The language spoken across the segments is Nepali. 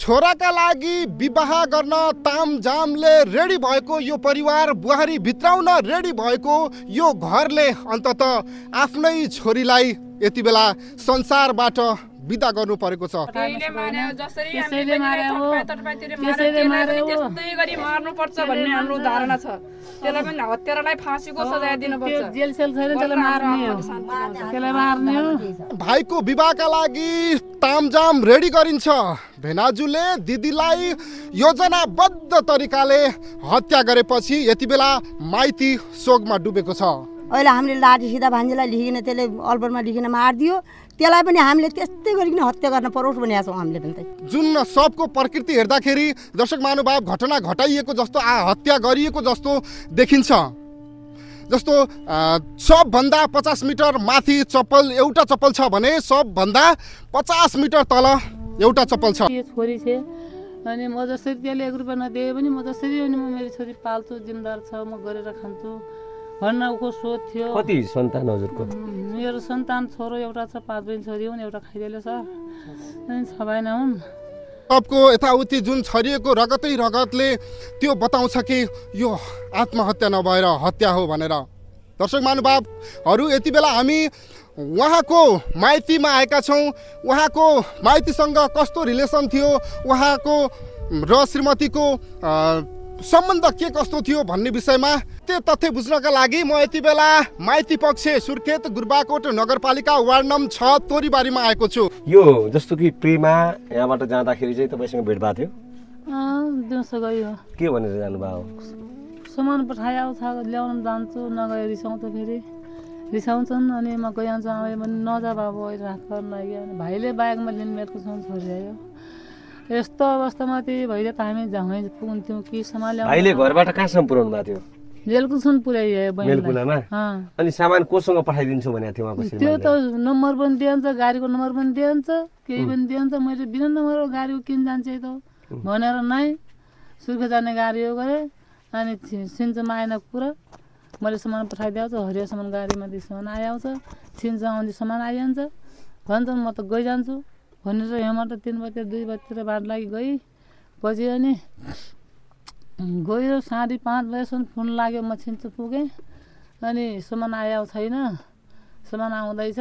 छोराका लागि विवाह गर्न तामझामले रेडी भएको यो परिवार, बुहारी भित्राउन रेडी भएको यो घरले अन्ततः आफ्नै छोरीलाई यति बेला संसारबाट बिदा गर्नु परेको छ। त्यसैले गरी मार्नुपर्छ भन्ने हाम्रो धारणा छ। त्यसलाई पनि हत्यारालाई फाँसीको सजाय दिनुपर्छ। जेल सेल छैन, त्यसलाई मार्ने हो। भाइको विवाहका लागि तामझाम रेडी गरिन्छ। भेनाजुले दिदीलाई योजनाबद्ध तरिकाले हत्या गरेपछि यति बेला माइती शोकमा डुबेको छ। अहिले हामीले लाठी सिधा भान्जीलाई लिखिकन त्यसले अल्बरमा लिखिकन मारिदियो। त्यसलाई पनि हामीले त्यस्तै गरिकन हत्या गर्न परोस् भनेका छौँ हामीले पनि। जुन सबको प्रकृति हेर्दाखेरि दर्शक महानुभाव घटना घटाइएको जस्तो, हत्या गरिएको जस्तो देखिन्छ। जस्तो सबभन्दा 50 मिटर माथि चप्पल, एउटा चप्पल छ भने सबभन्दा 50 मिटर तल एउटा चप्पल छ। छोरी छ अनि म जसरी त्यसले 1 रुपियाँ नदिए पनि म जसरी अनि म मेरो छोरी पाल्छु, जिम्मेदार छ, म गरेर खान्छु भन्न उको सोच थियो। कति सन्तान हजुरको? मेरो सन्तान छोरो एउटा छ, 5 बहिनी छोरी हुन्, एउटा खाइदिएले छ अनि 6 बहिनी हुन्। सबको यताउति जुन छरिएको रगतै रगतले त्यो बताउँछ कि यो आत्महत्या नभएर हत्या हो भनेर। दर्शक महानुभावहरू, यति बेला हामी उहाँको माइतीमा आएका छौँ। उहाँको माइतीसँग कस्तो रिलेसन थियो, उहाँको र श्रीमतीको सम्बन्ध के कस्तो थियो भन्ने विषयमा त्यो तथ्य बुझ्नका लागि म यति बेला माइती पक्ष सुर्खेत गुरबाकोट नगरपालिका वार्ड नम्बर 6 तोरीबारीमा आएको छु। यो जस्तो कि प्रेमा यहाँबाट जाँदाखेरि चाहिँ तपाईँसँग भेट भएको थियो? दिउँसो गयो। के भनेर जानुभयो? सामान पठाए आउँछ, ल्याउन जान्छु, नगए रिसाउँछ, फेरि रिसाउँछन् अनि म गइहाल्छु। आमाले पनि नजा बाबु अहिले रात पर्न लाग्यो अनि भाइले बाइकमा लिनु मेरको सँग छोरी आयो। यस्तो अवस्थामा त्यो भइदियो त हामी जहाँ पुग्थ्यौँ कि सामान ल्याउनु। भाइले घरबाट कहाँसम्म पुऱ्याउनु भएको थियो? मेलकुलसम्म पुर्याइयो मेलकुलामा। अनि सामान कोसँग पठाइदिन्छु भनेको थियो उहाँको? त्यो त नम्बर पनि दिइन्छ, गाडीको नम्बर पनि दिइन्छ, केही पनि दिइन्छ। मैले बिना नम्बरको गाडीको किन जान्छ त भनेर नै सुर्खेत जाने गाडी हो गरेँ। अनि सिन्चमा आएन कुरा, मैले सामान पठाइदिएको छु। हरिया सामान गाडीमा दिए सामान आइआउँछ, सिन्चमा आउँदै सामान आइहाल्छ भन्छन्। म त गइजान्छु भनेर यहाँबाट 3 बजे 2 बजीतिर बाटो लागि गई। पछि अनि गयो 5:30 बजेसम्म फोन लाग्यो, म छिन्चु पुगेँ। अनि सामान आयो छैन, सामान आउँदैछ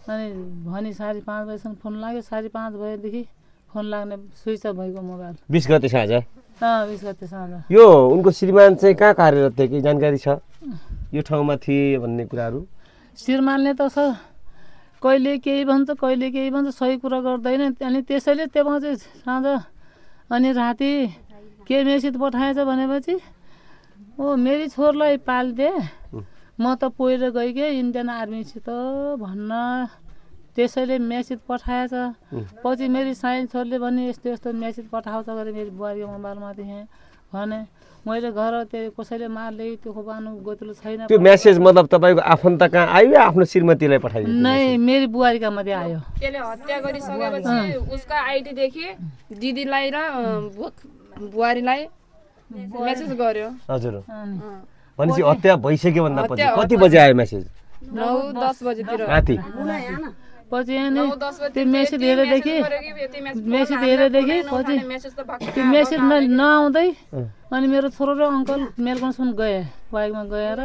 अनि भनी 5:30 बजेसम्म फोन लाग्यो। 5:30 बजेदेखि फोन लाग्ने स्विच अफ भएको मोबाइल। 20 गते साँझ? 20 गते साँझ। यो उनको श्रीमान चाहिँ कहाँ कार्यरत थिए, केही जानकारी छ? यो ठाउँमा थिए भन्ने कुराहरू? श्रीमानले त सर कहिले केही भन्छ, कहिले केही भन्छ, सही कुरा गर्दैन। अनि त्यसैले त्यो चाहिँ साँझ अनि राति के मेसेज पठाएछ भनेपछि मेरी छोरलाई पालिदिए, म त पहिरो गइगएँ इन्डियन आर्मीसित भन्न त्यसैले मेसेज पठाएछ। पछि मेरी साइल छोरले भने यस्तो यस्तो मेसेज पठाउँछ गरे मेरो बुहारीको मोबाइलमा थिएँ भने मैले घर त्यो कसैले मारले त्यो खोपानु गोतलो छैन। त्यो मेसेज मतलब तपाईँको आफन्त कहाँ आयो या आफ्नो श्रीमतीलाई पठाइदिनु? नै, मेरी बुहारीका मात्रै आयो। त्यसले हत्या गरिसकेपछि उसका आइडी देखि दिदीलाई र बुहारीलाई मेसेज गर्यो। हजुर। भनेपछि हत्या भइसक्यो भन्दा पछि कति बजे आयो मेसेज? 9-10 बजेतिर राति। पछि अनि त्यो मेसेज हेरेदेखि पछि त्यो मेसेज नआउँदै अनि मेरो छोरो र अङ्कल मेलकनसम्म गए, बाइकमा गएर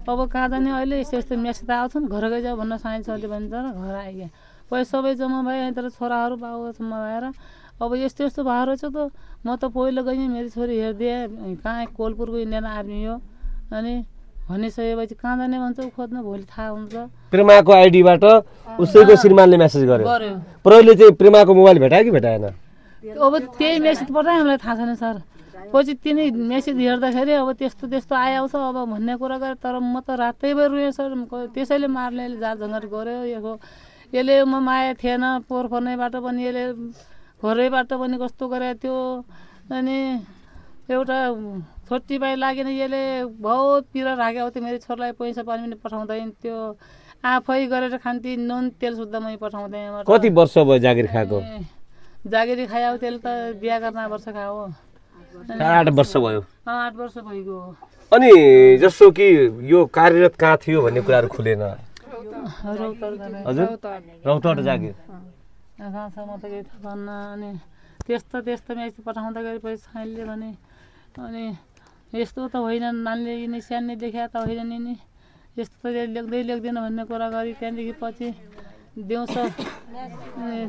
अब कहाँ जाने अहिले यस्तो यस्तो मेसेज आउँछन्, घर गइजाऊ भन्न साइन्स सरले भन्छ र घर आइगएँ। पछि सबै जम्मा भए तर छोराहरू बाबुसम्म भएर अब यस्तो यस्तो भएको रहेछ त म त पहिलो गएँ, मेरो छोरी हेरिदिएँ कहाँ कोलपुरको इन्डियन आर्मी हो अनि भनिसकेपछि कहाँ जाने भन्छ ऊ खोज्न, भोलि थाहा हुन्छ। प्रेमाको आइडीबाट उसैको श्रीमानले मेसेज गर्यो। प्रहरीले चाहिँ प्रेमाको मोबाइल भेटायो कि भेटाएन? अब त्यही मेसेज पठायो, हामीलाई थाहा छैन सर। पछि तिनी मेसेज हेर्दाखेरि अब त्यस्तो त्यस्तो आइआउँछ अब भन्ने कुरा गरेँ। तर म त रातैभर रुएँ सर। त्यसैले मार्ने जाँचझङ्गट गऱ्यो। यसले म माया थिएन, पोहोर फोर्नैबाट पनि यसले घरैबाट पनि कस्तो गरेको थियो। अनि एउटा छोटी बाई लागेन, यसले बहुत पिरा राखेको थियो। मेरो छोरालाई पैसा पानी पनि पठाउँदैन, त्यो आफै गरेर खान्थी, नुन तेल सुद्धा मै पठाउँदैन। कति वर्ष भयो जागिर खाएको? जागिरी खायो तेल त बिहा गर्न वर्ष खायो। 8 वर्ष भयो। 8 वर्ष भइगयो। अनि जस्तो कि यो कार्यरत कहाँ थियो भन्ने कुराहरू खुलेन? रौतहट। हजुर, रौतहट जागिर। कहाँसम्म त केही थाहा छैन। अनि त्यस्तो म्यासेज पठाउँदाखेरि पछि साइनले भने अनि यस्तो त होइन नानीले यिनी सानो देखा त होइन नि यस्तो त लेख्दैन भन्ने कुरा गरी त्यहाँदेखि पछि दिउँसो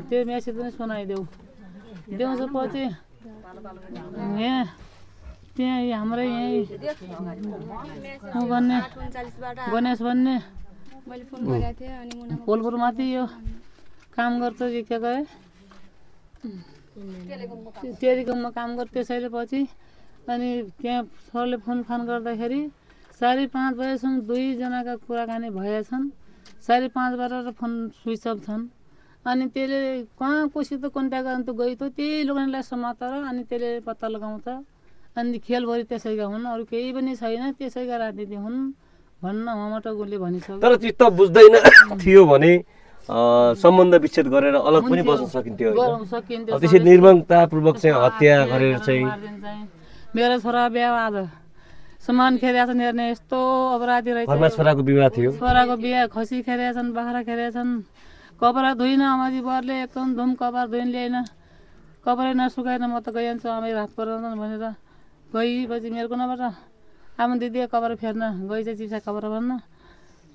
त्यो म्यासेज पनि सुनाइदेऊ दिउँसो पछि यहाँ त्यहाँ हाम्रै यहीँ भन्ने गणेश भन्ने पोलपुरमाथि यो काम गर्छ के गए टेलिकममा काम गर्छ त्यसैले पछि अनि त्यहाँ सरले फोन गर्दाखेरि 5:30 बजेसम्म 2 जनाका कुराकानी भएछन् 5:30 बजेर फोन स्विच अफ छन् अनि त्यसले कहाँ कोसित कन्ट्याक्ट गर्नु त गइ त त्यही लोग्नेलाई समातेर अनि त्यसले पत्ता लगाउँछ अनि खेलभरि त्यसैका हुन् अरू केही पनि छैन त्यसैका राजनीति हुन् भन्न उहाँबाट उसले भनिसक्यो तर चित्त बुझ्दैन थियो भने सम्बन्ध विच्छेद गरेर अलग पनि बस्न सकिन्थ्यो त्यसै निर्ममतापूर्वक चाहिँ हत्या गरेर चाहिँ मेरो छोरा बिहा आज सामान खेरेका छन् हेर्ने यस्तो अपराधी रहेछ घरमा छोराको विवाह थियो छोराको बिहा खसी खेरेका छन् बाख्रा खेरेका छन् कपडा धुइन अमाजी बरले एकदम धुम कपडा धुइन ल्याएन कपडा नसुकाएन म त गइहाल्छु आमै रात पर्दैन भनेर गएपछि मेरो कुनाबाट आमा दिदी कपडा फेर्न गइछ चिप्सा कपडा भन्न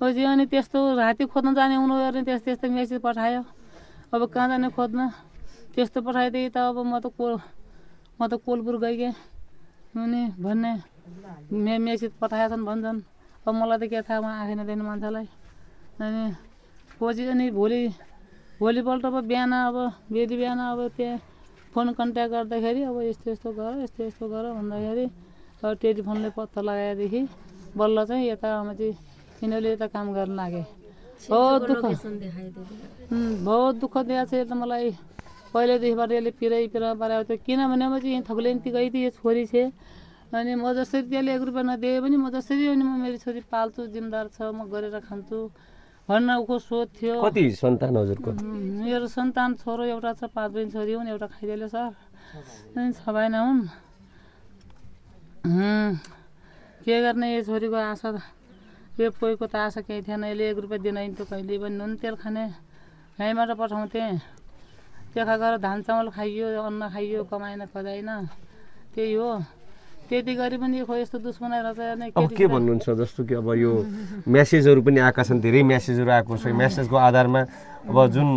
पछि अनि त्यस्तो राति खोज्न जाने उनीहरूले त्यस्तो मेसेज पठायो अब कहाँ जाने खोज्न त्यस्तो पठाइदिए त अब म त कोलपुर गइगएँ अनि भन्ने मेसेज पठाएछन् भन्छन् अब मलाई त के थाहा उहाँ आएन दिने मान्छेलाई अनि पछि अनि भोलिपल्ट अब बिहान अब अब त्यहाँ फोन कन्ट्याक्ट गर्दाखेरि अब यस्तो गर भन्दाखेरि अब टेलिफोनले पत्ता लगाएदेखि बल्ल चाहिँ यता आमा चाहिँ यिनीहरूले यता काम गर्न लागे बहुत दुःख दिएको छ त मलाई पहिल्यैदेखिबाट यसले पिरा पारेको थियो किनभने म चाहिँ यहाँ थकुलेन्ती गई थिएँ यो छोरी छ अनि म जसरी त्यसले 1 रुपियाँ नदिए पनि म जसरी अनि म मेरो छोरी पाल्छु जिम्मेदार छ म गरेर खान्छु भन्न उको सोच थियो कति सन्तान हजुरको मेरो सन्तान छोरो एउटा छ 5 बहिनी छोरी हुन् एउटा खाइदिएले सर अनि 6 बहिनी हुन् के गर्ने यो छोरीको आशा यो कोहीको त आशा केही थिएन यसले 1 रुपियाँ दिन त कहिले पनि नुन तेल खाने गाईबाट पठाउँथेँ त्यहाँ गएर धान चामल खाइयो अन्न खाइयो कमाएन खोजाइन त्यही हो त्यति गरी पनि खो यस्तो दुश्मन रहेछ अब के भन्नुहुन्छ जस्तो कि अब यो मेसेजहरू पनि आएका छन् धेरै मेसेजहरू आएको छ मेसेजको आधारमा अब जुन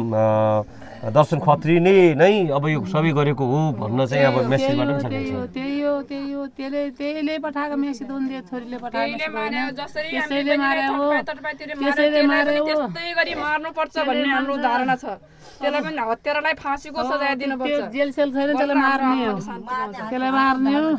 दर्शन खत्री नै अब यो सबै गरेको हो भन्न चाहिँ अब मेसेजबाट पनि सकिन्छ त्यही हो त्यसले पठाएको मेसेज उनले छोरीले पठाएको त्यसैले गरी मार्नु पर्छ भन्ने हाम्रो धारणा छ त्यसलाई पनि हत्यारालाई फाँसीको सजाय दिनुपर्छ जेल सेल छैन त्यसलाई मार्ने हो